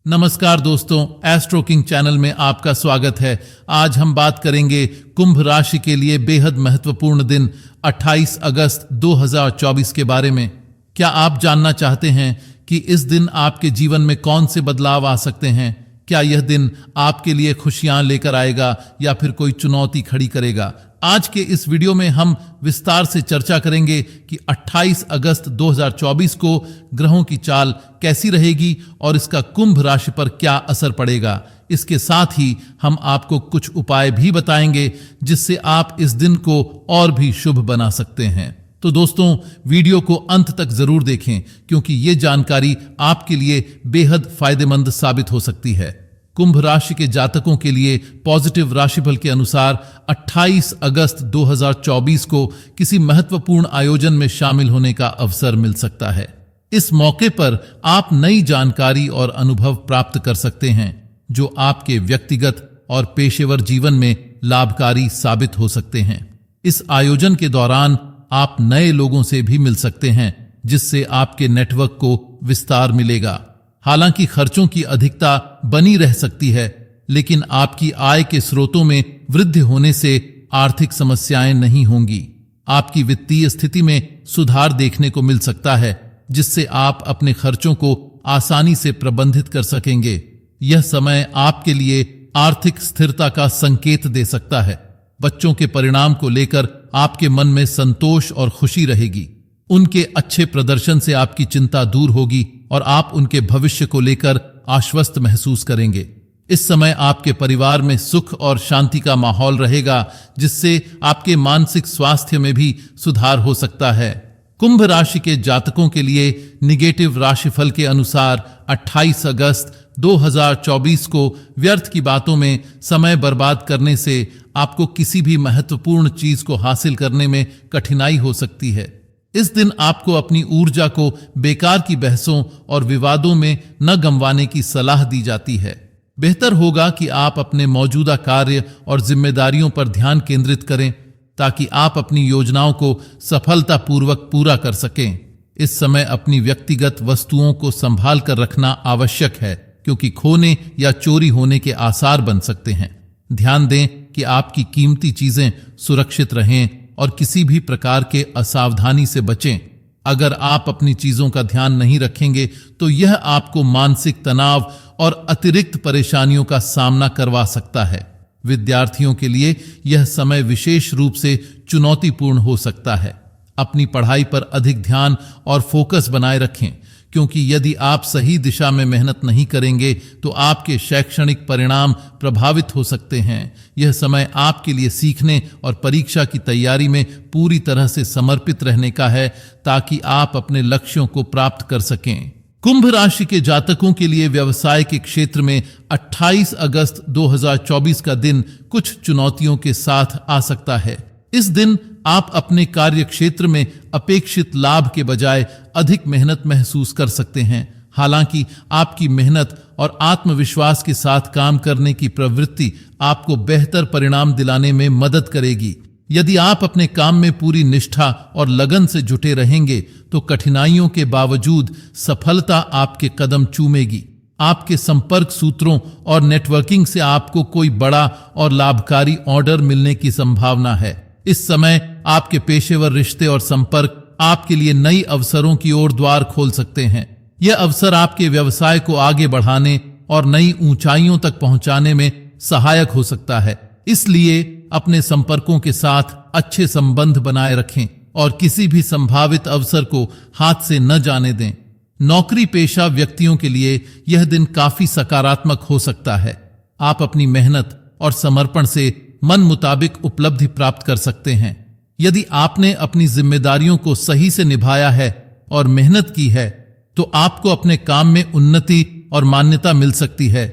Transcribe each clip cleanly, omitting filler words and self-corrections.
नमस्कार दोस्तों, astro king channel में आपका स्वागत है। आज हम बात करेंगे कुंभ राशि के लिए बेहद महत्वपूर्ण दिन 28 अगस्त 2024 के बारे में। क्या आप जानना चाहते हैं कि इस दिन आपके जीवन में कौन से बदलाव आ सकते हैं? क्या यह दिन आपके लिए खुशियां लेकर आएगा या फिर कोई चुनौती खड़ी करेगा? आज के इस वीडियो में हम विस्तार से चर्चा करेंगे कि 28 अगस्त 2024 को ग्रहों की चाल कैसी रहेगी और इसका कुंभ राशि पर क्या असर पड़ेगा। इसके साथ ही हम आपको कुछ उपाय भी बताएंगे जिससे आप इस दिन को और भी शुभ बना सकते हैं। तो दोस्तों, वीडियो को अंत तक जरूर देखें क्योंकि ये जानकारी आपके लिए बेहद फायदेमंद साबित हो सकती है। कुंभ राशि के जातकों के लिए पॉजिटिव राशिफल के अनुसार 28 अगस्त 2024 को किसी महत्वपूर्ण आयोजन में शामिल होने का अवसर मिल सकता है। इस मौके पर आप नई जानकारी और अनुभव प्राप्त कर सकते हैं जो आपके व्यक्तिगत और पेशेवर जीवन में लाभकारी साबित हो सकते हैं। इस आयोजन के दौरान आप नए लोगों से भी मिल सकते हैं जिससे आपके नेटवर्क को विस्तार मिलेगा। हालांकि खर्चों की अधिकता बनी रह सकती है, लेकिन आपकी आय के स्रोतों में वृद्धि होने से आर्थिक समस्याएं नहीं होंगी। आपकी वित्तीय स्थिति में सुधार देखने को मिल सकता है जिससे आप अपने खर्चों को आसानी से प्रबंधित कर सकेंगे। यह समय आपके लिए आर्थिक स्थिरता का संकेत दे सकता है। बच्चों के परिणाम को लेकर आपके मन में संतोष और खुशी रहेगी। उनके अच्छे प्रदर्शन से आपकी चिंता दूर होगी और आप उनके भविष्य को लेकर आश्वस्त महसूस करेंगे। इस समय आपके परिवार में सुख और शांति का माहौल रहेगा जिससे आपके मानसिक स्वास्थ्य में भी सुधार हो सकता है। कुंभ राशि के जातकों के लिए निगेटिव राशिफल के अनुसार 28 अगस्त 2024 को व्यर्थ की बातों में समय बर्बाद करने से आपको किसी भी महत्वपूर्ण चीज को हासिल करने में कठिनाई हो सकती है। इस दिन आपको अपनी ऊर्जा को बेकार की बहसों और विवादों में न गंवाने की सलाह दी जाती है। बेहतर होगा कि आप अपने मौजूदा कार्य और जिम्मेदारियों पर ध्यान केंद्रित करें ताकि आप अपनी योजनाओं को सफलतापूर्वक पूरा कर सकें। इस समय अपनी व्यक्तिगत वस्तुओं को संभाल कर रखना आवश्यक है क्योंकि खोने या चोरी होने के आसार बन सकते हैं। ध्यान दें कि आपकी कीमती चीजें सुरक्षित रहें और किसी भी प्रकार के असावधानी से बचें। अगर आप अपनी चीजों का ध्यान नहीं रखेंगे तो यह आपको मानसिक तनाव और अतिरिक्त परेशानियों का सामना करवा सकता है। विद्यार्थियों के लिए यह समय विशेष रूप से चुनौतीपूर्ण हो सकता है। अपनी पढ़ाई पर अधिक ध्यान और फोकस बनाए रखें क्योंकि यदि आप सही दिशा में मेहनत नहीं करेंगे तो आपके शैक्षणिक परिणाम प्रभावित हो सकते हैं। यह समय आपके लिए सीखने और परीक्षा की तैयारी में पूरी तरह से समर्पित रहने का है ताकि आप अपने लक्ष्यों को प्राप्त कर सकें। कुंभ राशि के जातकों के लिए व्यवसाय के क्षेत्र में 28 अगस्त 2024 का दिन कुछ चुनौतियों के साथ आ सकता है। इस दिन आप अपने कार्य क्षेत्र में अपेक्षित लाभ के बजाय अधिक मेहनत महसूस कर सकते हैं। हालांकि आपकी मेहनत और आत्मविश्वास के साथ काम करने की प्रवृत्ति आपको बेहतर परिणाम दिलाने में मदद करेगी। यदि आप अपने काम में पूरी निष्ठा और लगन से जुटे रहेंगे तो कठिनाइयों के बावजूद सफलता आपके कदम चूमेगी। आपके संपर्क सूत्रों और नेटवर्किंग से आपको कोई बड़ा और लाभकारी ऑर्डर मिलने की संभावना है। इस समय आपके पेशेवर रिश्ते और संपर्क आपके लिए नई अवसरों की ओर द्वार खोल सकते हैं। यह अवसर आपके व्यवसाय को आगे बढ़ाने और नई ऊंचाइयों तक पहुंचाने में सहायक हो सकता है। इसलिए अपने संपर्कों के साथ अच्छे संबंध बनाए रखें और किसी भी संभावित अवसर को हाथ से न जाने दें। नौकरी पेशा व्यक्तियों के लिए यह दिन काफी सकारात्मक हो सकता है। आप अपनी मेहनत और समर्पण से मन मुताबिक उपलब्धि प्राप्त कर सकते हैं। यदि आपने अपनी जिम्मेदारियों को सही से निभाया है और मेहनत की है तो आपको अपने काम में उन्नति और मान्यता मिल सकती है।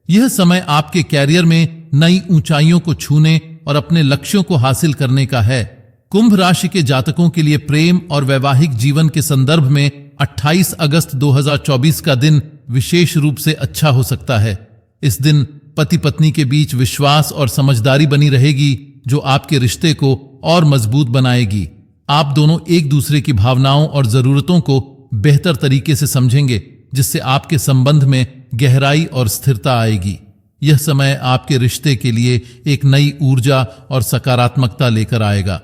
यह समय आपके कैरियर में नई ऊंचाइयों को छूने और अपने लक्ष्यों को हासिल करने का है। कुंभ राशि के जातकों के लिए प्रेम और वैवाहिक जीवन के संदर्भ में 28 अगस्त 2024 का दिन विशेष रूप से अच्छा हो सकता है। इस दिन पति पत्नी के बीच विश्वास और समझदारी बनी रहेगी जो आपके रिश्ते को और मजबूत बनाएगी। आप दोनों एक दूसरे की भावनाओं और जरूरतों को बेहतर तरीके से समझेंगे जिससे आपके संबंध में गहराई और स्थिरता आएगी। यह समय आपके रिश्ते के लिए एक नई ऊर्जा और सकारात्मकता लेकर आएगा।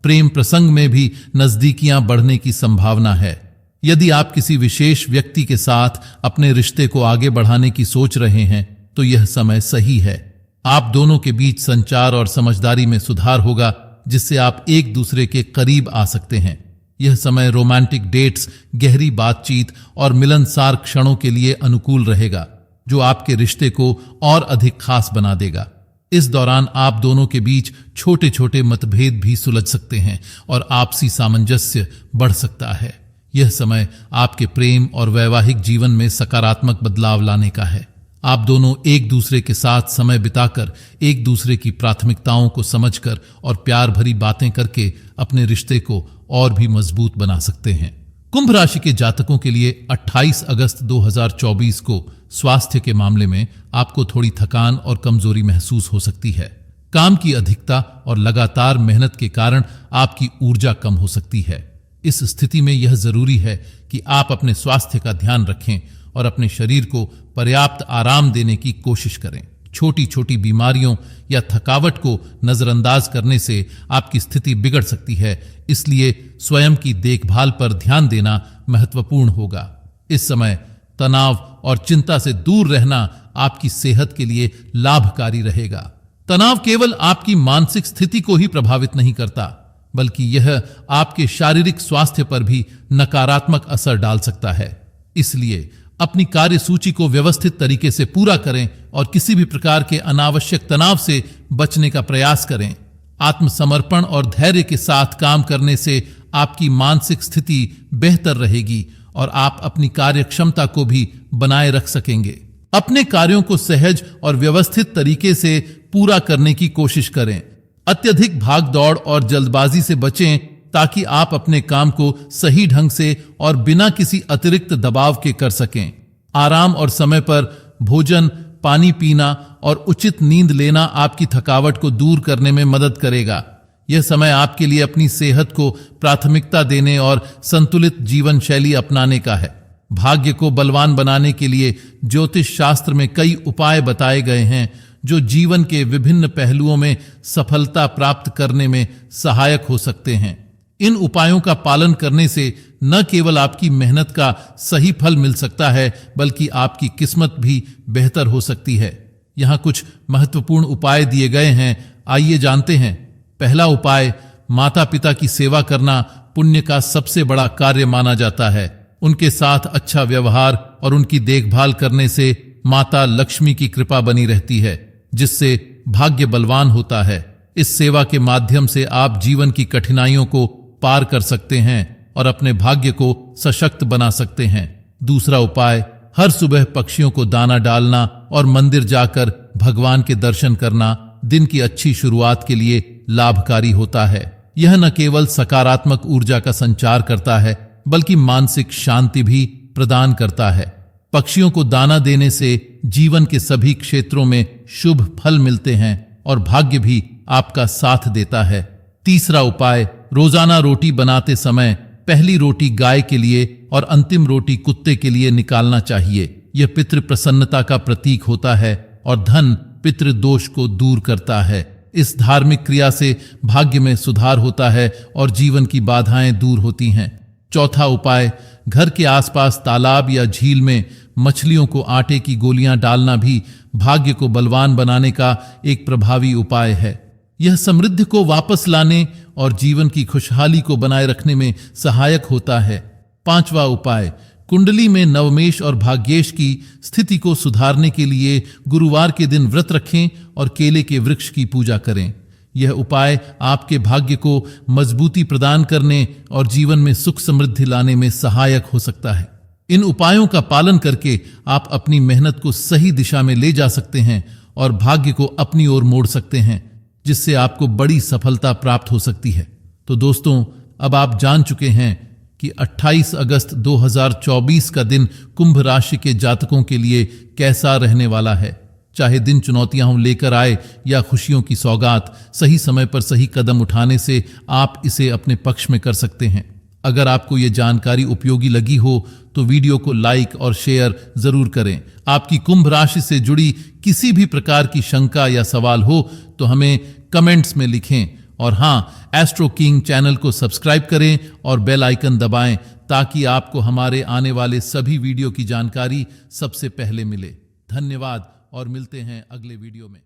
प्रेम प्रसंग में भी नजदीकियां बढ़ने की संभावना है। यदि आप किसी विशेष व्यक्ति के साथ अपने रिश्ते को आगे बढ़ाने की सोच रहे हैं तो यह समय सही है। आप दोनों के बीच संचार और समझदारी में सुधार होगा, जिससे आप एक दूसरे के करीब आ सकते हैं। यह समय रोमांटिक डेट्स, गहरी बातचीत और मिलनसार क्षणों के लिए अनुकूल रहेगा, जो आपके रिश्ते को और अधिक खास बना देगा। इस दौरान आप दोनों के बीच छोटे छोटे मतभेद भी सुलझ सकते हैं और आपसी सामंजस्य बढ़ सकता है। यह समय आपके प्रेम और वैवाहिक जीवन में सकारात्मक बदलाव लाने का है। आप दोनों एक दूसरे के साथ समय बिताकर, एक दूसरे की प्राथमिकताओं को समझकर और प्यार भरी बातें करके अपने रिश्ते को और भी मजबूत बना सकते हैं। कुंभ राशि के जातकों के लिए 28 अगस्त 2024 को स्वास्थ्य के मामले में आपको थोड़ी थकान और कमजोरी महसूस हो सकती है। काम की अधिकता और लगातार मेहनत के कारण आपकी ऊर्जा कम हो सकती है। इस स्थिति में यह जरूरी है कि आप अपने स्वास्थ्य का ध्यान रखें और अपने शरीर को पर्याप्त आराम देने की कोशिश करें। छोटी छोटी बीमारियों या थकावट को नजरअंदाज करने से आपकी स्थिति बिगड़ सकती है, इसलिए स्वयं की देखभाल पर ध्यान देना महत्वपूर्ण होगा। इस समय तनाव और चिंता से दूर रहना आपकी सेहत के लिए लाभकारी रहेगा। तनाव केवल आपकी मानसिक स्थिति को ही प्रभावित नहीं करता, बल्कि यह आपके शारीरिक स्वास्थ्य पर भी नकारात्मक असर डाल सकता है। इसलिए अपनी कार्य सूची को व्यवस्थित तरीके से पूरा करें और किसी भी प्रकार के अनावश्यक तनाव से बचने का प्रयास करें। आत्मसमर्पण और धैर्य के साथ काम करने से आपकी मानसिक स्थिति बेहतर रहेगी और आप अपनी कार्य क्षमता को भी बनाए रख सकेंगे। अपने कार्यों को सहज और व्यवस्थित तरीके से पूरा करने की कोशिश करें। अत्यधिक भाग दौड़ और जल्दबाजी से बचें, ताकि आप अपने काम को सही ढंग से और बिना किसी अतिरिक्त दबाव के कर सकें। आराम और समय पर भोजन, पानी पीना और उचित नींद लेना आपकी थकावट को दूर करने में मदद करेगा। यह समय आपके लिए अपनी सेहत को प्राथमिकता देने और संतुलित जीवन शैली अपनाने का है। भाग्य को बलवान बनाने के लिए ज्योतिष शास्त्र में कई उपाय बताए गए हैं, जो जीवन के विभिन्न पहलुओं में सफलता प्राप्त करने में सहायक हो सकते हैं। इन उपायों का पालन करने से न केवल आपकी मेहनत का सही फल मिल सकता है, बल्कि आपकी किस्मत भी बेहतर हो सकती है। यहाँ कुछ महत्वपूर्ण उपाय दिए गए हैं, आइए जानते हैं। पहला उपाय, माता पिता की सेवा करना पुण्य का सबसे बड़ा कार्य माना जाता है। उनके साथ अच्छा व्यवहार और उनकी देखभाल करने से माता लक्ष्मी की कृपा बनी रहती है, जिससे भाग्य बलवान होता है। इस सेवा के माध्यम से आप जीवन की कठिनाइयों को पार कर सकते हैं और अपने भाग्य को सशक्त बना सकते हैं। दूसरा उपाय, हर सुबह पक्षियों को दाना डालना और मंदिर जाकर भगवान के दर्शन करना दिन की अच्छी शुरुआत के लिए लाभकारी होता है। यह न केवल सकारात्मक ऊर्जा का संचार करता है, बल्कि मानसिक शांति भी प्रदान करता है। पक्षियों को दाना देने से जीवन के सभी क्षेत्रों में शुभ फल मिलते हैं और भाग्य भी आपका साथ देता है। तीसरा उपाय, रोजाना रोटी बनाते समय पहली रोटी गाय के लिए और अंतिम रोटी कुत्ते के लिए निकालना चाहिए। यह पितृ प्रसन्नता का प्रतीक होता है और धन पितृ दोष को दूर करता है। इस धार्मिक क्रिया से भाग्य में सुधार होता है और जीवन की बाधाएं दूर होती हैं। चौथा उपाय, घर के आसपास तालाब या झील में मछलियों को आटे की गोलियां डालना भी भाग्य को बलवान बनाने का एक प्रभावी उपाय है। यह समृद्धि को वापस लाने और जीवन की खुशहाली को बनाए रखने में सहायक होता है। पांचवा उपाय, कुंडली में नवमेश और भाग्येश की स्थिति को सुधारने के लिए गुरुवार के दिन व्रत रखें और केले के वृक्ष की पूजा करें। यह उपाय आपके भाग्य को मजबूती प्रदान करने और जीवन में सुख समृद्धि लाने में सहायक हो सकता है। इन उपायों का पालन करके आप अपनी मेहनत को सही दिशा में ले जा सकते हैं और भाग्य को अपनी ओर मोड़ सकते हैं, जिससे आपको बड़ी सफलता प्राप्त हो सकती है। तो दोस्तों, अब आप जान चुके हैं कि 28 अगस्त 2024 का दिन कुंभ राशि के जातकों के लिए कैसा रहने वाला है। चाहे दिन चुनौतियां लेकर आए या खुशियों की सौगात, सही समय पर सही कदम उठाने से आप इसे अपने पक्ष में कर सकते हैं। अगर आपको ये जानकारी उपयोगी लगी हो तो वीडियो को लाइक और शेयर जरूर करें। आपकी कुंभ राशि से जुड़ी किसी भी प्रकार की शंका या सवाल हो तो हमें कमेंट्स में लिखें। और हाँ, एस्ट्रो किंग चैनल को सब्सक्राइब करें और बेल आइकन दबाएं ताकि आपको हमारे आने वाले सभी वीडियो की जानकारी सबसे पहले मिले। धन्यवाद और मिलते हैं अगले वीडियो में।